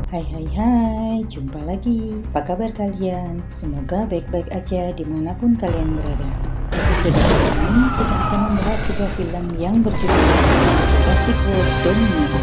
Hai hai hai, jumpa lagi. Apa kabar kalian? Semoga baik-baik aja dimanapun kalian berada. Episode kali ini kita akan membahas sebuah film yang berjudul Jurassic World Dominion.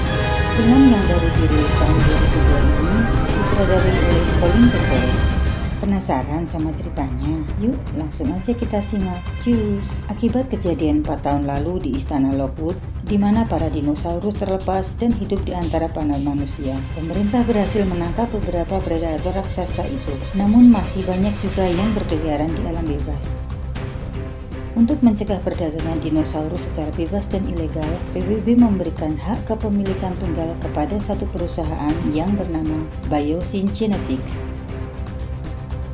Film yang baru dirilis tahun 2002 ini disutradarai oleh Colin Trevorrow. Penasaran sama ceritanya? Yuk langsung aja kita simak. Cus! Akibat kejadian 4 tahun lalu di Istana Lockwood, di mana para dinosaurus terlepas dan hidup di antara para manusia, pemerintah berhasil menangkap beberapa predator raksasa itu. Namun masih banyak juga yang berkeliaran di alam bebas. Untuk mencegah perdagangan dinosaurus secara bebas dan ilegal, PBB memberikan hak kepemilikan tunggal kepada satu perusahaan yang bernama Biosyn Genetics.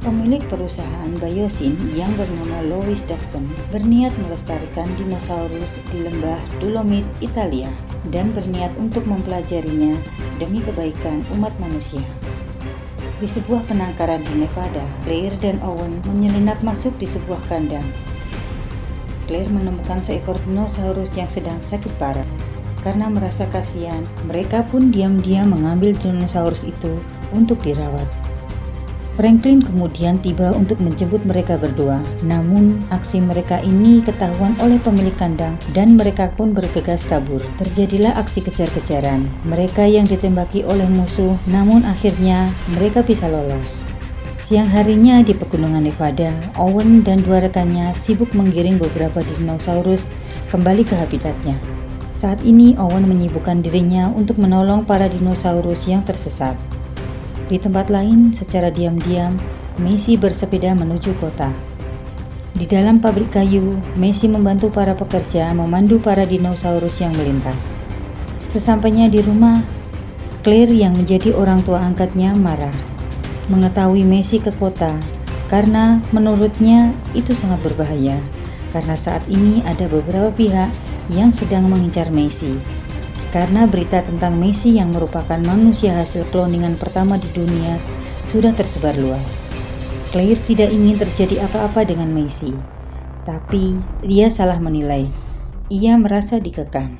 Pemilik perusahaan Biosyn yang bernama Louis Dachson berniat melestarikan dinosaurus di lembah Dolomit, Italia, dan berniat untuk mempelajarinya demi kebaikan umat manusia. Di sebuah penangkaran di Nevada, Claire dan Owen menyelinap masuk di sebuah kandang. Claire menemukan seekor dinosaurus yang sedang sakit parah. Karena merasa kasihan, mereka pun diam-diam mengambil dinosaurus itu untuk dirawat. Franklin kemudian tiba untuk menjemput mereka berdua. Namun, aksi mereka ini ketahuan oleh pemilik kandang dan mereka pun bergegas kabur. Terjadilah aksi kejar-kejaran. Mereka yang ditembaki oleh musuh, namun akhirnya mereka bisa lolos. Siang harinya di pegunungan Nevada, Owen dan dua rekannya sibuk menggiring beberapa dinosaurus kembali ke habitatnya. Saat ini Owen menyibukkan dirinya untuk menolong para dinosaurus yang tersesat. Di tempat lain, secara diam-diam, Macy bersepeda menuju kota. Di dalam pabrik kayu, Macy membantu para pekerja memandu para dinosaurus yang melintas. Sesampainya di rumah, Claire yang menjadi orang tua angkatnya marah mengetahui Macy ke kota karena menurutnya itu sangat berbahaya karena saat ini ada beberapa pihak yang sedang mengincar Macy. Karena berita tentang Macy yang merupakan manusia hasil kloningan pertama di dunia sudah tersebar luas. Claire tidak ingin terjadi apa-apa dengan Macy, tapi dia salah menilai. Ia merasa dikekang.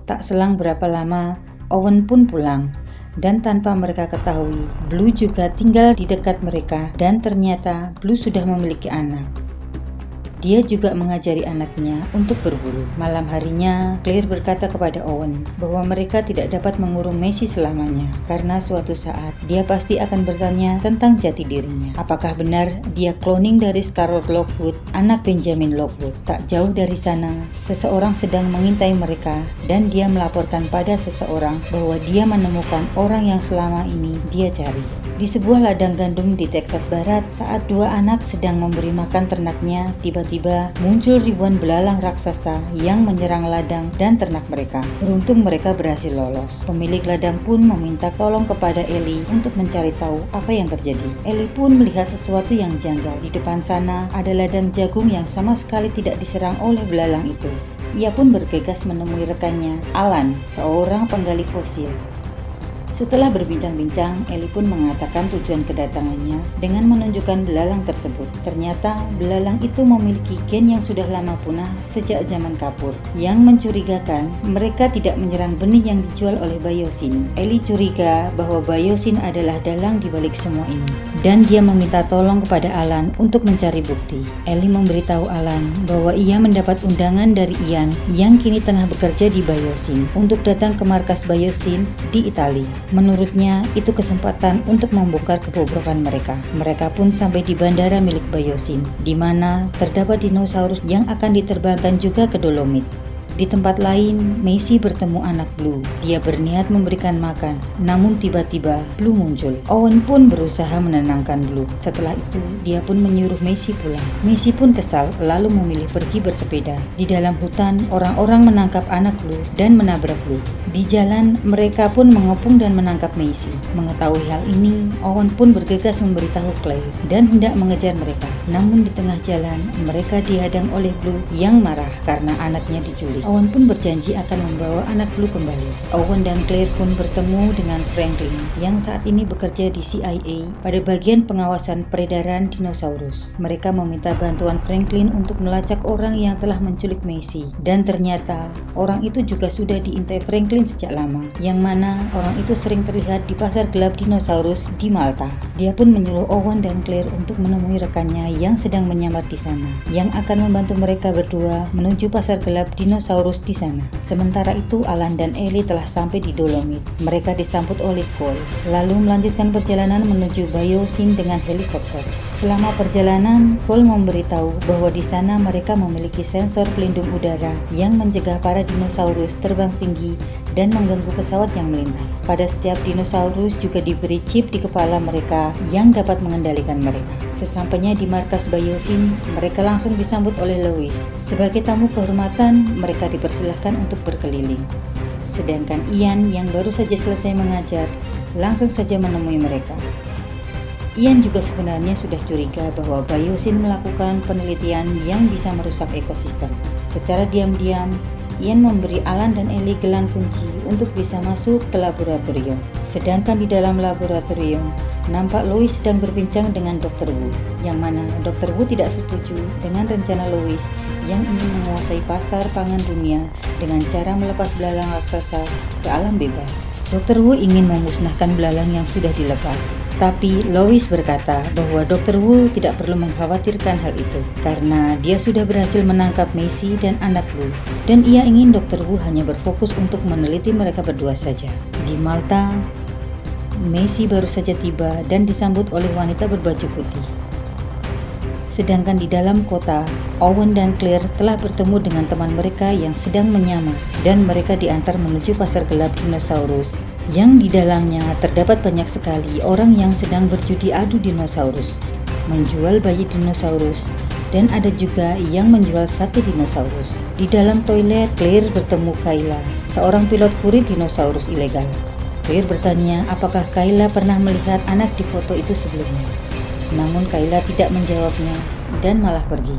Tak selang berapa lama, Owen pun pulang, dan tanpa mereka ketahui, Blue juga tinggal di dekat mereka dan ternyata Blue sudah memiliki anak. Dia juga mengajari anaknya untuk berburu. Malam harinya, Claire berkata kepada Owen bahwa mereka tidak dapat mengurung Macy selamanya karena suatu saat dia pasti akan bertanya tentang jati dirinya. Apakah benar dia cloning dari Scarlett Lockwood, anak Benjamin Lockwood? Tak jauh dari sana, seseorang sedang mengintai mereka dan dia melaporkan pada seseorang bahwa dia menemukan orang yang selama ini dia cari. Di sebuah ladang gandum di Texas Barat, saat dua anak sedang memberi makan ternaknya, tiba-tiba muncul ribuan belalang raksasa yang menyerang ladang dan ternak mereka. Beruntung mereka berhasil lolos. Pemilik ladang pun meminta tolong kepada Ellie untuk mencari tahu apa yang terjadi. Ellie pun melihat sesuatu yang janggal. Di depan sana ada ladang jagung yang sama sekali tidak diserang oleh belalang itu. Ia pun bergegas menemui rekannya, Alan, seorang penggali fosil. Setelah berbincang-bincang, Ellie pun mengatakan tujuan kedatangannya dengan menunjukkan belalang tersebut. Ternyata belalang itu memiliki gen yang sudah lama punah sejak zaman kapur. Yang mencurigakan, mereka tidak menyerang benih yang dijual oleh Biosyn. Ellie curiga bahwa Biosyn adalah dalang di balik semua ini. Dan dia meminta tolong kepada Alan untuk mencari bukti. Ellie memberitahu Alan bahwa ia mendapat undangan dari Ian yang kini tengah bekerja di Biosyn untuk datang ke markas Biosyn di Italia. Menurutnya, itu kesempatan untuk membongkar kebobrokan mereka. Mereka pun sampai di bandara milik Biosyn, di mana terdapat dinosaurus yang akan diterbangkan juga ke Dolomit. Di tempat lain, Macy bertemu anak Blue. Dia berniat memberikan makan, namun tiba-tiba Blue muncul. Owen pun berusaha menenangkan Blue. Setelah itu, dia pun menyuruh Macy pulang. Macy pun kesal, lalu memilih pergi bersepeda. Di dalam hutan, orang-orang menangkap anak Blue dan menabrak Blue. Di jalan, mereka pun mengepung dan menangkap Macy. Mengetahui hal ini, Owen pun bergegas memberitahu Claire dan hendak mengejar mereka. Namun di tengah jalan, mereka dihadang oleh Blue yang marah karena anaknya diculik. Owen pun berjanji akan membawa anak Blue kembali. Owen dan Claire pun bertemu dengan Franklin yang saat ini bekerja di CIA pada bagian pengawasan peredaran dinosaurus. Mereka meminta bantuan Franklin untuk melacak orang yang telah menculik Macy, dan ternyata orang itu juga sudah diintai Franklin sejak lama, yang mana orang itu sering terlihat di pasar gelap dinosaurus di Malta. Dia pun menyuruh Owen dan Claire untuk menemui rekannya yang sedang menyamar di sana, yang akan membantu mereka berdua menuju pasar gelap dinosaurus di sana. Sementara itu, Alan dan Ellie telah sampai di Dolomit. Mereka disambut oleh Cole, lalu melanjutkan perjalanan menuju Biosyn dengan helikopter. Selama perjalanan, Cole memberitahu bahwa di sana mereka memiliki sensor pelindung udara yang mencegah para dinosaurus terbang tinggi dan mengganggu pesawat yang melintas. Pada setiap dinosaurus juga diberi chip di kepala mereka yang dapat mengendalikan mereka. Sesampainya di markas Biosyn, mereka langsung disambut oleh Lois. Sebagai tamu kehormatan, mereka dipersilahkan untuk berkeliling. Sedangkan Ian yang baru saja selesai mengajar, langsung saja menemui mereka. Ian juga sebenarnya sudah curiga bahwa Biosyn melakukan penelitian yang bisa merusak ekosistem. Secara diam-diam, Ian memberi Alan dan Ellie gelang kunci untuk bisa masuk ke laboratorium. Sedangkan di dalam laboratorium, nampak Lois sedang berbincang dengan Dr. Wu, yang mana Dr. Wu tidak setuju dengan rencana Lois yang ingin menguasai pasar pangan dunia dengan cara melepas belalang raksasa ke alam bebas. Dr. Wu ingin memusnahkan belalang yang sudah dilepas. Tapi Lois berkata bahwa Dr. Wu tidak perlu mengkhawatirkan hal itu karena dia sudah berhasil menangkap Macy dan anak Blue, dan ia ingin Dr. Wu hanya berfokus untuk meneliti mereka berdua saja. Di Malta, Macy baru saja tiba dan disambut oleh wanita berbaju putih. Sedangkan di dalam kota, Owen dan Claire telah bertemu dengan teman mereka yang sedang menyamar, dan mereka diantar menuju pasar gelap dinosaurus yang di dalamnya terdapat banyak sekali orang yang sedang berjudi adu dinosaurus, menjual bayi dinosaurus, dan ada juga yang menjual sate dinosaurus. Di dalam toilet, Claire bertemu Kayla, seorang pilot kurir dinosaurus ilegal. Claire bertanya apakah Kayla pernah melihat anak di foto itu sebelumnya. Namun Kayla tidak menjawabnya dan malah pergi.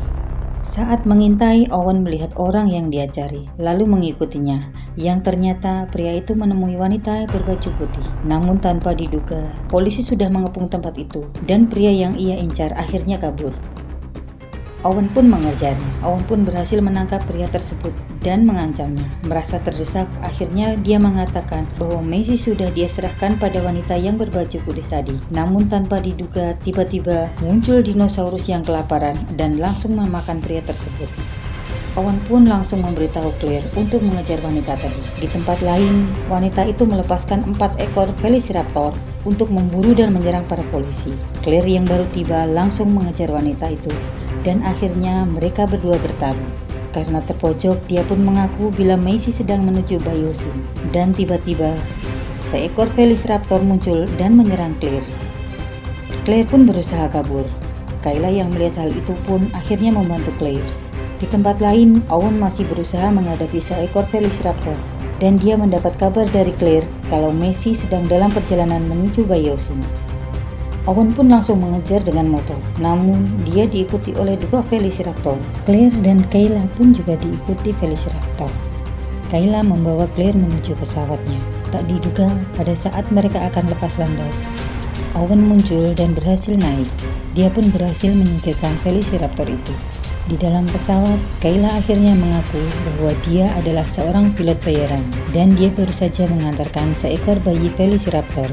Saat mengintai, Owen melihat orang yang dia cari, lalu mengikutinya, yang ternyata pria itu menemui wanita berbaju putih. Namun tanpa diduga, polisi sudah mengepung tempat itu, dan pria yang ia incar akhirnya kabur. Owen pun mengejarnya. Owen pun berhasil menangkap pria tersebut dan mengancamnya. Merasa terdesak, akhirnya dia mengatakan bahwa Macy sudah dia serahkan pada wanita yang berbaju putih tadi. Namun tanpa diduga, tiba-tiba muncul dinosaurus yang kelaparan dan langsung memakan pria tersebut. Owen pun langsung memberitahu Claire untuk mengejar wanita tadi. Di tempat lain, wanita itu melepaskan 4 ekor Velociraptor untuk memburu dan menyerang para polisi. Claire yang baru tiba langsung mengejar wanita itu, dan akhirnya mereka berdua bertarung. Karena terpojok, dia pun mengaku bila Macy sedang menuju Biosyn, dan tiba-tiba seekor Velociraptor muncul dan menyerang Claire. Claire pun berusaha kabur. Kayla yang melihat hal itu pun akhirnya membantu Claire. Di tempat lain, Owen masih berusaha menghadapi seekor Velociraptor, dan dia mendapat kabar dari Claire kalau Macy sedang dalam perjalanan menuju Biosyn. Owen pun langsung mengejar dengan motor, namun dia diikuti oleh 2 Velociraptor. Claire dan Kayla pun juga diikuti Velociraptor. Kayla membawa Claire menuju pesawatnya. Tak diduga, pada saat mereka akan lepas landas, Owen muncul dan berhasil naik. Dia pun berhasil menyingkirkan Velociraptor itu. Di dalam pesawat, Kayla akhirnya mengaku bahwa dia adalah seorang pilot bayaran, dan dia baru saja mengantarkan seekor bayi Velociraptor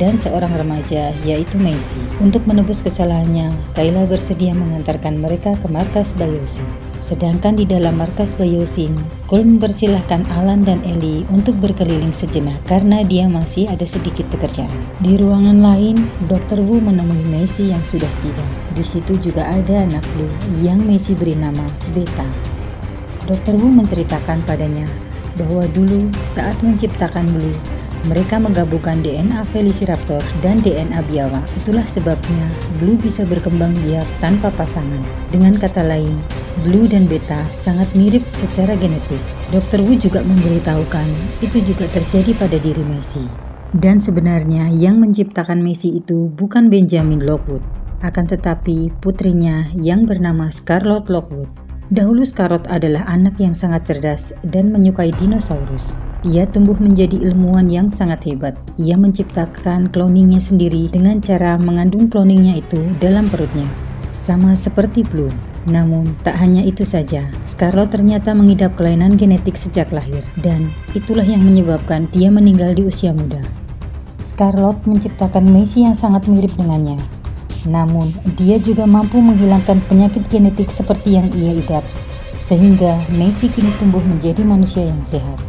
dan seorang remaja yaitu Macy. Untuk menebus kesalahannya, Kayla bersedia mengantarkan mereka ke markas Biosyn. Sedangkan di dalam markas Biosyn, Cole mempersilahkan Alan dan Ellie untuk berkeliling sejenak karena dia masih ada sedikit pekerjaan. Di ruangan lain, Dr. Wu menemui Macy yang sudah tiba. Di situ juga ada anak Blue yang Macy beri nama Beta. Dr. Wu menceritakan padanya bahwa dulu saat menciptakan Blue, mereka menggabungkan DNA Velociraptor dan DNA biawak. Itulah sebabnya Blue bisa berkembang biak tanpa pasangan. Dengan kata lain, Blue dan Beta sangat mirip secara genetik. Dr. Wu juga memberitahukan itu juga terjadi pada diri Macy. Dan sebenarnya yang menciptakan Macy itu bukan Benjamin Lockwood. akan tetapi putrinya yang bernama Scarlett Lockwood. Dahulu Scarlett adalah anak yang sangat cerdas dan menyukai dinosaurus. Ia tumbuh menjadi ilmuwan yang sangat hebat. Ia menciptakan cloningnya sendiri dengan cara mengandung cloningnya itu dalam perutnya, sama seperti Blue. Namun, tak hanya itu saja, Scarlett ternyata mengidap kelainan genetik sejak lahir, dan itulah yang menyebabkan dia meninggal di usia muda. Scarlett menciptakan Macy yang sangat mirip dengannya. Namun, dia juga mampu menghilangkan penyakit genetik seperti yang ia idap, sehingga Macy kini tumbuh menjadi manusia yang sehat.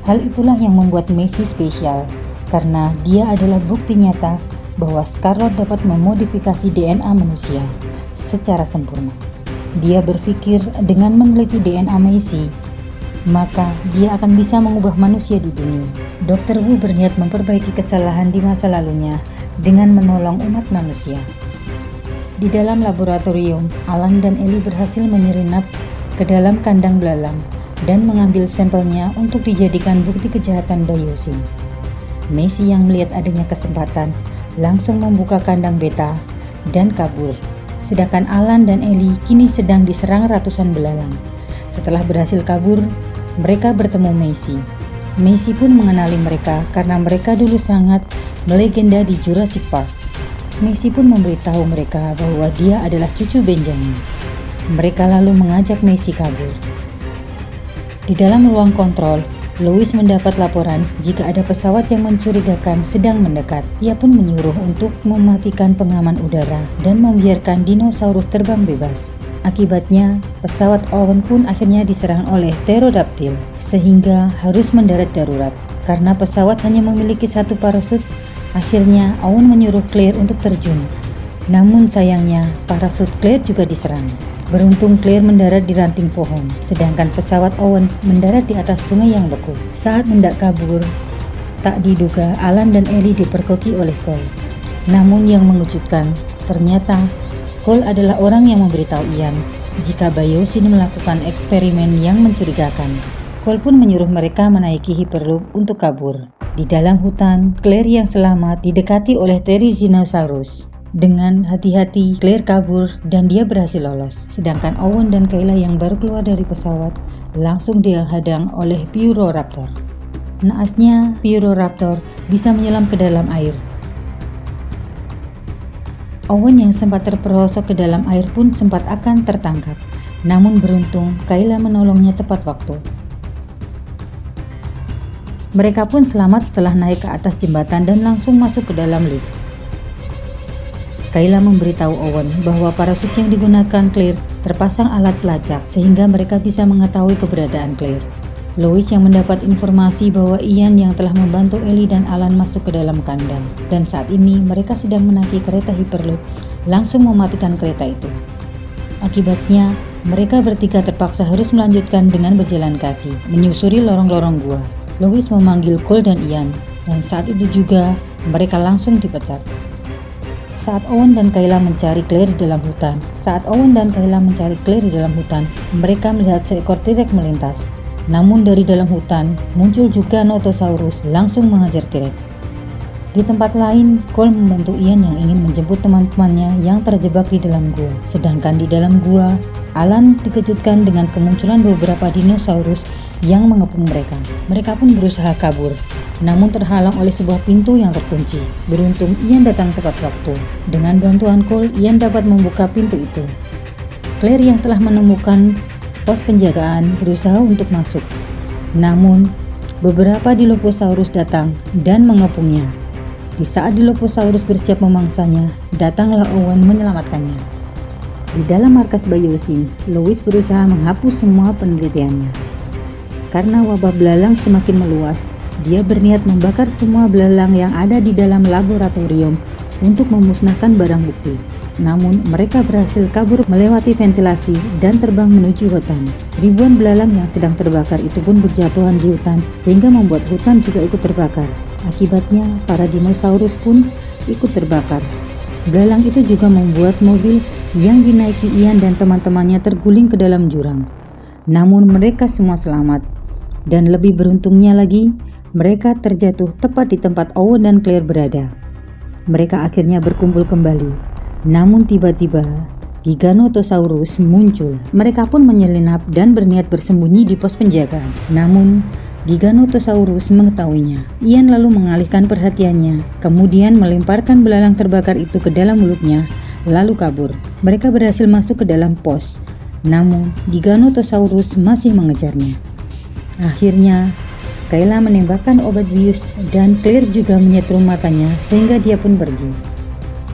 Hal itulah yang membuat Macy spesial, karena dia adalah bukti nyata bahwa Scarlett dapat memodifikasi DNA manusia secara sempurna. Dia berpikir dengan meneliti DNA Macy, maka dia akan bisa mengubah manusia di dunia. Dr. Wu berniat memperbaiki kesalahan di masa lalunya dengan menolong umat manusia. Di dalam laboratorium, Alan dan Ellie berhasil menyelinap ke dalam kandang belalang dan mengambil sampelnya untuk dijadikan bukti kejahatan Biosyn. Macy yang melihat adanya kesempatan langsung membuka kandang beta dan kabur. Sedangkan Alan dan Ellie kini sedang diserang ratusan belalang. Setelah berhasil kabur, mereka bertemu Macy. Macy pun mengenali mereka karena mereka dulu sangat melegenda di Jurassic Park. Macy pun memberitahu mereka bahwa dia adalah cucu Benjamin. Mereka lalu mengajak Macy kabur. Di dalam ruang kontrol, Louis mendapat laporan jika ada pesawat yang mencurigakan sedang mendekat. Ia pun menyuruh untuk mematikan pengaman udara dan membiarkan dinosaurus terbang bebas. Akibatnya, pesawat Owen pun akhirnya diserang oleh pterodactyl, sehingga harus mendarat darurat. Karena pesawat hanya memiliki satu parasut, akhirnya Owen menyuruh Claire untuk terjun. Namun sayangnya, parasut Claire juga diserang. Beruntung Claire mendarat di ranting pohon, sedangkan pesawat Owen mendarat di atas sungai yang beku. Saat hendak kabur, tak diduga Alan dan Ellie diperkoki oleh Cole. Namun yang mengejutkan, ternyata Cole adalah orang yang memberitahu Ian jika Biosyn melakukan eksperimen yang mencurigakan. Cole pun menyuruh mereka menaiki Hyperloop untuk kabur. Di dalam hutan, Claire yang selamat didekati oleh Therizinosaurus. Dengan hati-hati, Claire kabur dan dia berhasil lolos. Sedangkan Owen dan Kayla yang baru keluar dari pesawat langsung dihadang oleh Pyroraptor. Naasnya, Pyroraptor bisa menyelam ke dalam air. Owen yang sempat terperosok ke dalam air pun sempat akan tertangkap. Namun beruntung, Kayla menolongnya tepat waktu. Mereka pun selamat setelah naik ke atas jembatan dan langsung masuk ke dalam lift. Kayla memberitahu Owen bahwa parasut yang digunakan Claire terpasang alat pelacak sehingga mereka bisa mengetahui keberadaan Claire. Louis yang mendapat informasi bahwa Ian yang telah membantu Ellie dan Alan masuk ke dalam kandang, dan saat ini mereka sedang menaiki kereta Hyperloop langsung mematikan kereta itu. Akibatnya, mereka bertiga terpaksa harus melanjutkan dengan berjalan kaki, menyusuri lorong-lorong gua. Louis memanggil Cole dan Ian, dan saat itu juga mereka langsung dipecat. Saat Owen dan Kayla mencari Claire di dalam hutan, mereka melihat seekor T-Rex melintas. Namun dari dalam hutan, muncul juga Notosaurus langsung mengejar T-Rex. Di tempat lain, Cole membantu Ian yang ingin menjemput teman-temannya yang terjebak di dalam gua. Sedangkan di dalam gua, Alan dikejutkan dengan kemunculan beberapa dinosaurus yang mengepung mereka. Mereka pun berusaha kabur, namun terhalang oleh sebuah pintu yang terkunci. Beruntung Ian datang tepat waktu. Dengan bantuan Cole, Ian dapat membuka pintu itu. Claire yang telah menemukan pos penjagaan berusaha untuk masuk. Namun, beberapa Dilophosaurus datang dan mengepungnya. Di saat Dilophosaurus bersiap memangsanya, datanglah Owen menyelamatkannya. Di dalam markas Biosyn, Louis berusaha menghapus semua penelitiannya. Karena wabah belalang semakin meluas, dia berniat membakar semua belalang yang ada di dalam laboratorium untuk memusnahkan barang bukti. Namun, mereka berhasil kabur melewati ventilasi dan terbang menuju hutan. Ribuan belalang yang sedang terbakar itu pun berjatuhan di hutan, sehingga membuat hutan juga ikut terbakar. Akibatnya, para dinosaurus pun ikut terbakar. Belalang itu juga membuat mobil yang dinaiki Ian dan teman-temannya terguling ke dalam jurang. Namun mereka semua selamat. Dan lebih beruntungnya lagi, mereka terjatuh tepat di tempat Owen dan Claire berada. Mereka akhirnya berkumpul kembali. Namun tiba-tiba Giganotosaurus muncul. Mereka pun menyelinap dan berniat bersembunyi di pos penjagaan. Namun Giganotosaurus mengetahuinya. Ian lalu mengalihkan perhatiannya, kemudian melemparkan belalang terbakar itu ke dalam mulutnya, lalu kabur. Mereka berhasil masuk ke dalam pos, namun Giganotosaurus masih mengejarnya. Akhirnya Kayla menembakkan obat bius dan Claire juga menyetrum matanya sehingga dia pun pergi.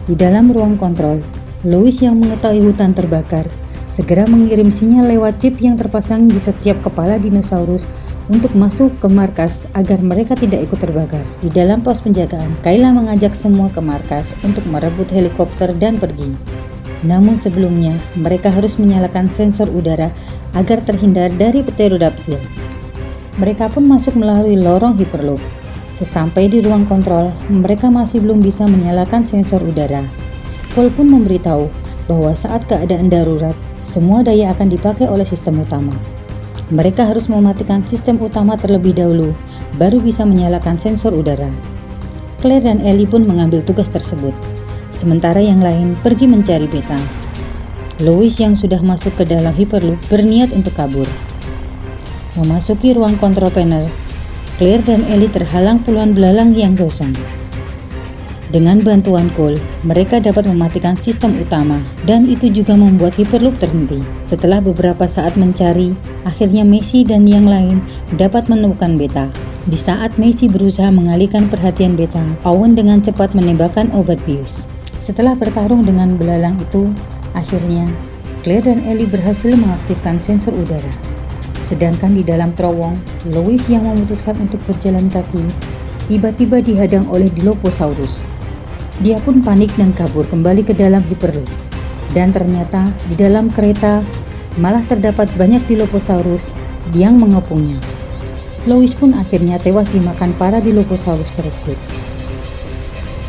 Di dalam ruang kontrol, Louis yang mengetahui hutan terbakar segera mengirim sinyal lewat chip yang terpasang di setiap kepala dinosaurus untuk masuk ke markas agar mereka tidak ikut terbakar. Di dalam pos penjagaan, Kayla mengajak semua ke markas untuk merebut helikopter dan pergi. Namun sebelumnya, mereka harus menyalakan sensor udara agar terhindar dari pterodactyl. Mereka pun masuk melalui lorong Hyperloop. Sesampai di ruang kontrol, mereka masih belum bisa menyalakan sensor udara. Cole pun memberitahu bahwa saat keadaan darurat, semua daya akan dipakai oleh sistem utama. Mereka harus mematikan sistem utama terlebih dahulu, baru bisa menyalakan sensor udara. Claire dan Ellie pun mengambil tugas tersebut, sementara yang lain pergi mencari Beta. Louis yang sudah masuk ke dalam Hyperloop berniat untuk kabur. Memasuki ruang kontrol panel, Claire dan Ellie terhalang puluhan belalang yang gosong. Dengan bantuan Cole, mereka dapat mematikan sistem utama, dan itu juga membuat Hyperloop terhenti. Setelah beberapa saat mencari, akhirnya Macy dan yang lain dapat menemukan Beta. Di saat Macy berusaha mengalihkan perhatian Beta, Owen dengan cepat menembakkan obat bius. Setelah bertarung dengan belalang itu, akhirnya Claire dan Ellie berhasil mengaktifkan sensor udara. Sedangkan di dalam terowong, Louis yang memutuskan untuk berjalan kaki tiba-tiba dihadang oleh Dilophosaurus. Dia pun panik dan kabur kembali ke dalam Hyperloop. Dan ternyata di dalam kereta malah terdapat banyak Dilophosaurus yang mengepungnya. Louis pun akhirnya tewas dimakan para Dilophosaurus tersebut.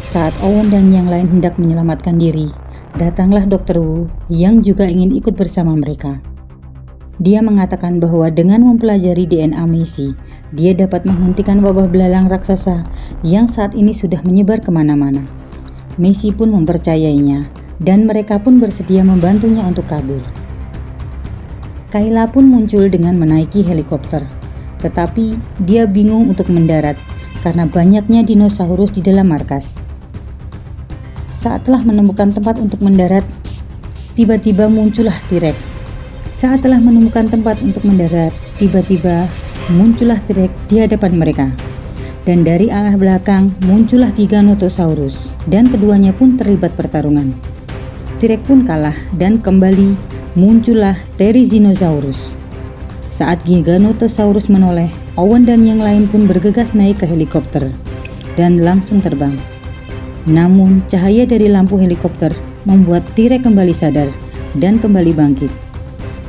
Saat Owen dan yang lain hendak menyelamatkan diri, datanglah Dr. Wu yang juga ingin ikut bersama mereka. Dia mengatakan bahwa dengan mempelajari DNA Macy, dia dapat menghentikan wabah belalang raksasa yang saat ini sudah menyebar kemana-mana. Macy pun mempercayainya, dan mereka pun bersedia membantunya untuk kabur. Kayla pun muncul dengan menaiki helikopter, tetapi dia bingung untuk mendarat karena banyaknya dinosaurus di dalam markas. Saat telah menemukan tempat untuk mendarat, tiba-tiba muncullah T-Rex. Saat telah menemukan tempat untuk mendarat, tiba-tiba muncullah T-Rex di hadapan mereka. Dan dari arah belakang muncullah Giganotosaurus, dan keduanya pun terlibat pertarungan. T-Rex pun kalah dan kembali muncullah Therizinosaurus. Saat Giganotosaurus menoleh, Owen dan yang lain pun bergegas naik ke helikopter dan langsung terbang. Namun cahaya dari lampu helikopter membuat T-Rex kembali sadar dan kembali bangkit.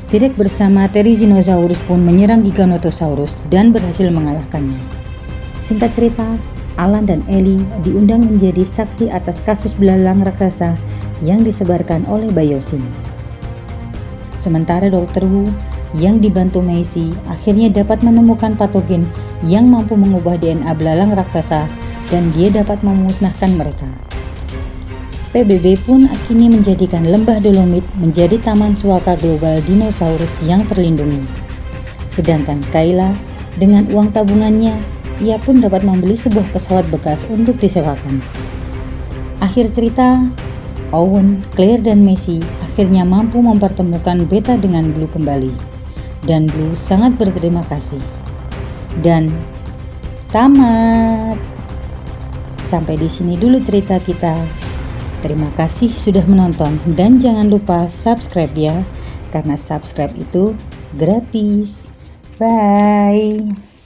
T-Rex bersama Therizinosaurus pun menyerang Giganotosaurus dan berhasil mengalahkannya. Singkat cerita, Alan dan Ellie diundang menjadi saksi atas kasus belalang raksasa yang disebarkan oleh Biosyn. Sementara Dr. Wu yang dibantu Macy akhirnya dapat menemukan patogen yang mampu mengubah DNA belalang raksasa dan dia dapat memusnahkan mereka. PBB pun akhirnya menjadikan lembah Dolomit menjadi taman suaka global dinosaurus yang terlindungi. Sedangkan Kayla dengan uang tabungannya, ia pun dapat membeli sebuah pesawat bekas untuk disewakan. Akhir cerita, Owen, Claire, dan Macy akhirnya mampu mempertemukan Beta dengan Blue kembali. Dan Blue sangat berterima kasih. Dan tamat. Sampai di sini dulu cerita kita. Terima kasih sudah menonton dan jangan lupa subscribe ya, karena subscribe itu gratis. Bye.